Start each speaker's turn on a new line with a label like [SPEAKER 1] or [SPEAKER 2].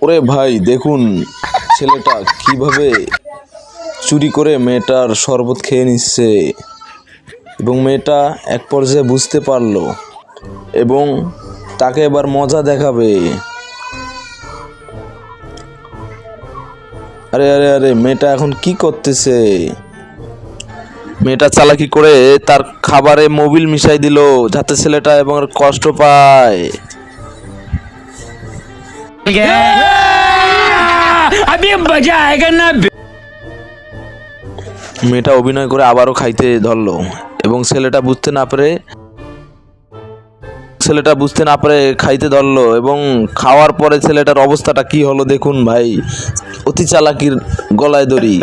[SPEAKER 1] ওরে ভাই দেখুন ছেলেটা কিভাবে চুরি করে মেয়েটার শরবত খেয়ে নিচ্ছে এবং মেয়েটা এক পর্যায়ে বুঝতে পারলো এবং তাকে এবার মজা দেখাবে। আরে আরে আরে মেয়েটা এখন কি করতেছে? মেয়েটা চালাকি করে তার খাবারে মোবিল মিশাই দিল যাতে ছেলেটা এবং কষ্ট পায়। মেয়েটা অভিনয় করে আবারও খাইতে ধরলো এবং ছেলেটা বুঝতে না পারে খাইতে ধরলো এবং খাওয়ার পরে ছেলেটার অবস্থাটা কি হলো দেখুন ভাই, অতি চালাকির গলায় দড়ি।